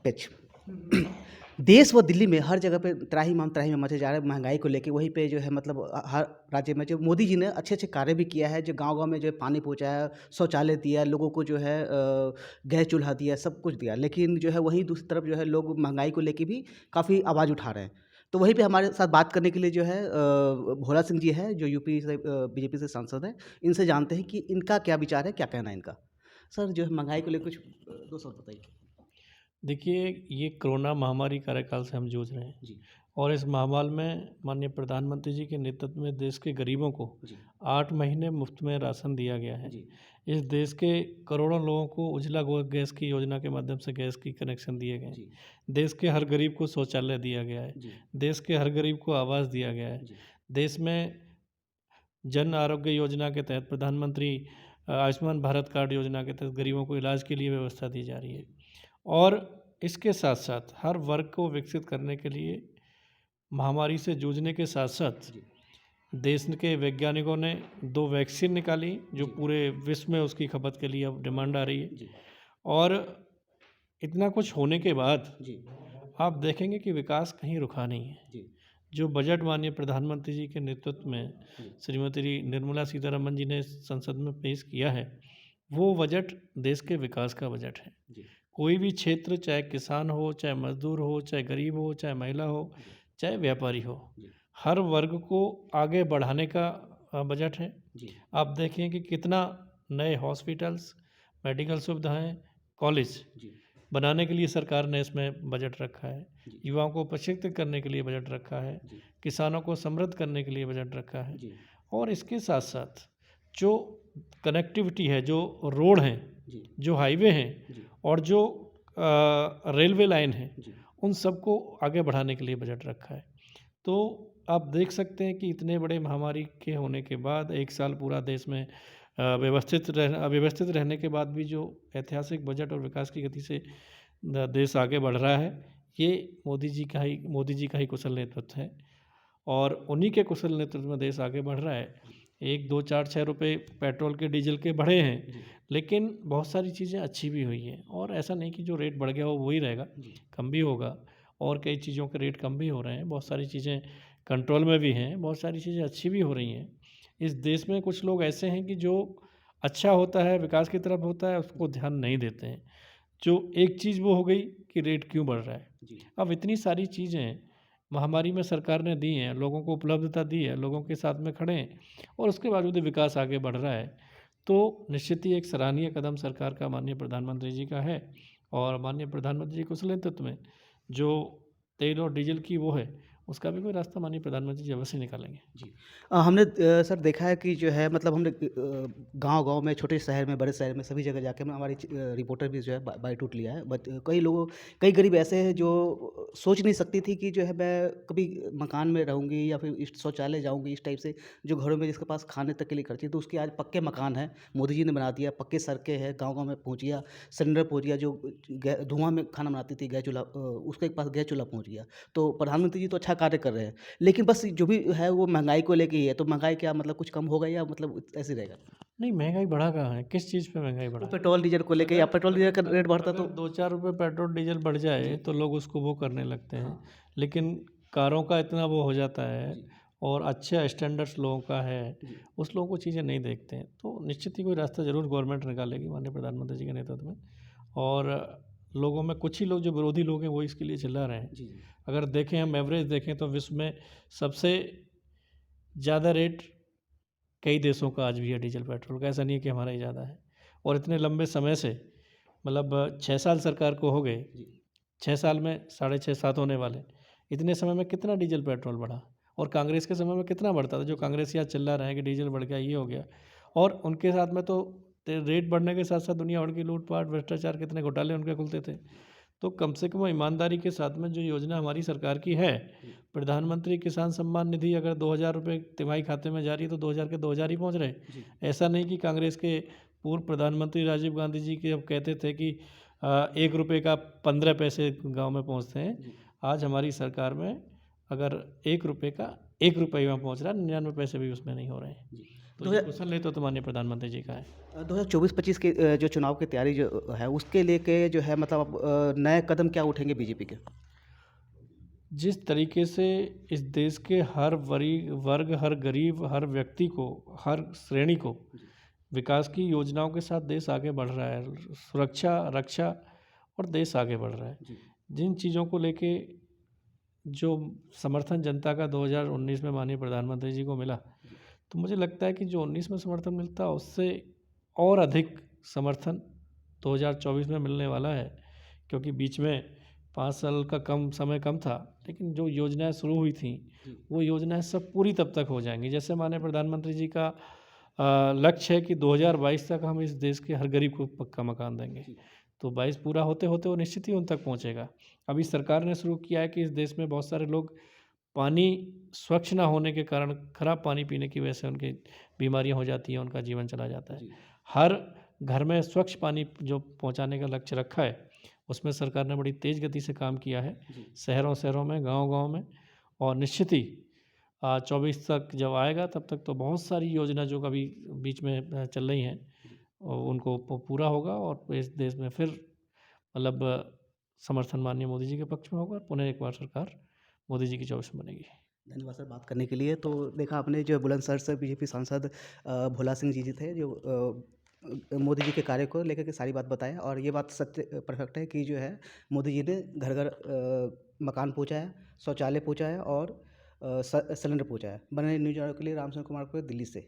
Pitch. देश व दिल्ली में हर जगह पे त्राही-माम-त्राही में मचे जा रहे महँगाई को लेके वहीं पे जो है मतलब हर राज्य में जो मोदी जी ने अच्छे-अच्छे कार्य भी किया है, जो गाँव-गाँव में जो है पानी पहुँचाया, शौचालय दिया, लोगों को जो है गैस चूल्हा दिया, सब कुछ दिया। लेकिन जो है वहीं दूसरी तरफ जो है लोग महँगाई को लेके भी काफ़ी आवाज़ उठा रहे हैं। तो वहीं पे हमारे साथ बात करने के लिए जो है भोला सिंह जी हैं, जो यूपी से बीजेपी से सांसद हैं। इनसे जानते हैं कि इनका क्या विचार है, क्या कहना है इनका? सर जो है महँगाई को लेके कुछ 2 शब्द बताइए। देखिए, ये कोरोना महामारी कार्यकाल से हम जूझ रहे हैं जी, और इस महामारी में माननीय प्रधानमंत्री जी के नेतृत्व में देश के गरीबों को जी, 8 महीने मुफ्त में राशन दिया गया है। जी, इस देश के करोड़ों लोगों को उज्ज्वला गो गैस की योजना के माध्यम से गैस की कनेक्शन दिए गए हैं। जी, देश के हर गरीब को शौचालय दिया गया है। जी, देश के हर गरीब को आवास दिया गया है। जी, देश में जन आरोग्य योजना के तहत प्रधानमंत्री आयुष्मान भारत कार्ड योजना के तहत गरीबों को इलाज के लिए व्यवस्था दी जा रही है। और इसके साथ-साथ हर वर्ग को विकसित करने के लिए महामारी से जूझने के साथ-साथ जी, देश के वैज्ञानिकों ने 2 वैक्सीन निकाली जो जी, पूरे विश्व में उसकी खपत के लिए अब डिमांड आ रही है। जी, और इतना कुछ होने के बाद जी, आप देखेंगे कि विकास कहीं रुका नहीं है। जी, जो बजट माननीय प्रधानमंत्री जी के नेतृत्व में जी, श्रीमती निर्मला सीतारमन जी ने संसद में पेश किया है, वो बजट देश के विकास का बजट है। जी, कोई भी क्षेत्र चाहे किसान हो, चाहे मज़दूर हो, चाहे गरीब हो, चाहे महिला हो, जी, चाहे व्यापारी हो, जी, हर वर्ग को आगे बढ़ाने का बजट है। जी, आप देखें कि कितना नए हॉस्पिटल्स, मेडिकल सुविधाएँ, कॉलेज जी, बनाने के लिए सरकार ने इसमें बजट रखा है। जी, युवाओं को प्रशिक्षित करने के लिए बजट रखा है। जी, किसानों को समृद्ध करने के लिए बजट रखा है। जी, और इसके साथ-साथ जो कनेक्टिविटी है, जो रोड हैं, जी, जो हाईवे हैं जी, और जो रेलवे लाइन है, जी, उन सबको आगे बढ़ाने के लिए बजट रखा है। तो आप देख सकते हैं कि इतने बड़े महामारी के होने के बाद 1 साल पूरा देश में अव्यवस्थित रहने के बाद भी जो ऐतिहासिक बजट और विकास की गति से देश आगे बढ़ रहा है, ये मोदी जी का ही कुशल नेतृत्व है। और उन्हीं के कुशल नेतृत्व में देश आगे बढ़ रहा है। 1, 2, 4, 6 रुपए पेट्रोल के, डीज़ल के बढ़े हैं, जी, लेकिन बहुत सारी चीज़ें अच्छी भी हुई हैं और ऐसा नहीं कि जो रेट बढ़ गया हो वही रहेगा, जी, कम भी होगा और कई चीज़ों के रेट कम भी हो रहे हैं, बहुत सारी चीज़ें कंट्रोल में भी हैं, बहुत सारी चीज़ें अच्छी भी हो रही हैं। इस देश में कुछ लोग ऐसे हैं कि जो अच्छा होता है, विकास की तरफ होता है, उसको ध्यान नहीं देते हैं। जो एक चीज़ वो हो गई कि रेट क्यों बढ़ रहा है। जी, अब इतनी सारी चीज़ें महामारी में सरकार ने दी हैं, लोगों को उपलब्धता दी है, लोगों के साथ में खड़े हैं और उसके बावजूद भी विकास आगे बढ़ रहा है। तो निश्चित ही एक सराहनीय कदम सरकार का माननीय प्रधानमंत्री जी का है और माननीय प्रधानमंत्री जी के कुशल नेतृत्व में जो तेल और डीज़ल की वो है, उसका भी कोई रास्ता माननीय प्रधानमंत्री जी अवश्य निकालेंगे। जी। हमने सर देखा है कि जो है मतलब हमने गाँव-गाँव में, छोटे शहर में, बड़े शहर में सभी जगह जाके हम हमारी रिपोर्टर भी जो है बायटूट लिया है। बट कई गरीब ऐसे हैं जो सोच नहीं सकती थी कि जो है मैं कभी मकान में रहूँगी या फिर इस शौचालय जाऊँगी, इस टाइप से जो घरों में जिसके पास खाने तक के लिए खर्चे, तो उसके आज पक्के मकान हैं। मोदी जी ने बना दिया, पक्के सड़कें हैं, गाँव-गाँव में पहुँच गया, सिलेंडर पहुँच गया, जो धुआँ में खाना बनाती थी गैस चूल्हा, उसके पास गैस चूल्हा पहुँच गया। तो प्रधानमंत्री जी तो अच्छा कार्य कर रहे हैं। लेकिन बस जो भी है वो महँगाई को लेके ही है, तो महँगाई क्या मतलब कुछ कम होगा या मतलब ऐसे ही रहेगा? नहीं, महँगाई बढ़ा कहाँ है? किस चीज़ पे महँगाई बढ़ा वो है? पेट्रोल, डीज़ल को लेके, या पेट्रोल, डीज़ल का रेट बढ़ता अगर तो 2-4 रुपए पेट्रोल डीज़ल बढ़ जाए जी, तो लोग उसको वो करने लगते हैं। हाँ, लेकिन कारों का इतना वो हो जाता है जी, और अच्छे स्टैंडर्ड्स लोगों का है, जी, उस लोगों को चीज़ें नहीं देखते हैं। तो निश्चित ही कोई रास्ता ज़रूर गवर्नमेंट निकालेगी माननीय प्रधानमंत्री जी के नेतृत्व में। और लोगों में कुछ ही लोग जो विरोधी लोग हैं वो इसके लिए चिल्ला रहे हैं। जी, जी, अगर देखें हम एवरेज देखें तो विश्व में सबसे ज़्यादा रेट कई देशों का आज भी है डीज़ल पेट्रोल का, ऐसा नहीं है कि हमारा ही ज़्यादा है। और इतने लंबे समय से मतलब 6 साल सरकार को हो गए, जी, 6 साल में साढ़े 6, 7 होने वाले। इतने समय में कितना डीज़ल पेट्रोल बढ़ा और कांग्रेस के समय में कितना बढ़ता था? जो जी, कांग्रेसी आज चिल्ला रहे हैं कि डीज़ल बढ़ गया, ये हो गया। और उनके साथ में तो रेट बढ़ने के साथ-साथ दुनिया भर की लूट-पाट, भ्रष्टाचार, कितने घोटाले उनके खुलते थे। तो कम से कम वो ईमानदारी के साथ में जो योजना हमारी सरकार की है, जी, प्रधानमंत्री किसान सम्मान निधि अगर 2,000 रुपये तिमाही खाते में जा रही है तो 2,000 के 2,000 ही पहुँच रहे। जी, ऐसा नहीं कि कांग्रेस के पूर्व प्रधानमंत्री राजीव गांधी जी के अब कहते थे कि 1 रुपये का 15 पैसे गाँव में पहुँचते हैं। जी, आज हमारी सरकार में अगर 1 रुपये का 1 रुपये वहाँ पहुँच रहा है, 99 पैसे भी उसमें नहीं हो रहे हैं। जी। तो दो ये हज़ार क्वेश्चन लेते तो माननीय प्रधानमंत्री जी का है। 2024-25 के जो चुनाव की तैयारी जो है उसके लेके जो है मतलब अब नए कदम क्या उठेंगे बीजेपी के? जिस तरीके से इस देश के हर वर्ग, हर गरीब, हर व्यक्ति को, हर श्रेणी को जी, विकास की योजनाओं के साथ देश आगे बढ़ रहा है। सुरक्षा, रक्षा और देश आगे बढ़ रहा है। जी, जिन चीज़ों को लेके जो समर्थन जनता का 2019 में माननीय प्रधानमंत्री जी को मिला, जी, तो मुझे लगता है कि जो 19 में समर्थन मिलता है उससे और अधिक समर्थन 2024 में मिलने वाला है। क्योंकि बीच में 5 साल का समय कम था, लेकिन जो योजनाएँ शुरू हुई थीं, जी, वो योजनाएँ सब पूरी तब तक हो जाएँगी। जैसे माननीय प्रधानमंत्री जी का लक्ष्य है कि 2022 तक हम इस देश के हर गरीब को पक्का मकान देंगे। जी, तो 22 पूरा होते-होते वो निश्चित ही उन तक पहुँचेगा। अभी सरकार ने शुरू किया है कि इस देश में बहुत सारे लोग पानी स्वच्छ ना होने के कारण, खराब पानी पीने की वजह से उनकी बीमारियाँ हो जाती हैं, उनका जीवन चला जाता है। जी, हर घर में स्वच्छ पानी जो पहुँचाने का लक्ष्य रखा है, उसमें सरकार ने बड़ी तेज़ गति से काम किया है। जी, शहरों-शहरों में, गाँव-गाँव में और निश्चित ही 24 तक जब आएगा तब तक तो बहुत सारी योजना जो कभी बीच में चल रही हैं, जी। उनको पूरा होगा और इस देश में फिर मतलब समर्थन माननीय मोदी जी के पक्ष में होगा और पुनः एक बार सरकार मोदी जी की 24 में बनेगी। धन्यवाद सर बात करने के लिए। तो देखा आपने जो बुलंदशहर से बीजेपी सांसद भोला सिंह जी थे जो मोदी जी के कार्य को लेकर के सारी बात बताया और ये बात सत्य परफेक्ट है कि जो है मोदी जी ने घर-घर मकान पहुँचाया, शौचालय पहुँचाया और सिलेंडर पहुँचाया। बने न्यूज़ चैनल के लिए रामचंद्र कुमार को दिल्ली से।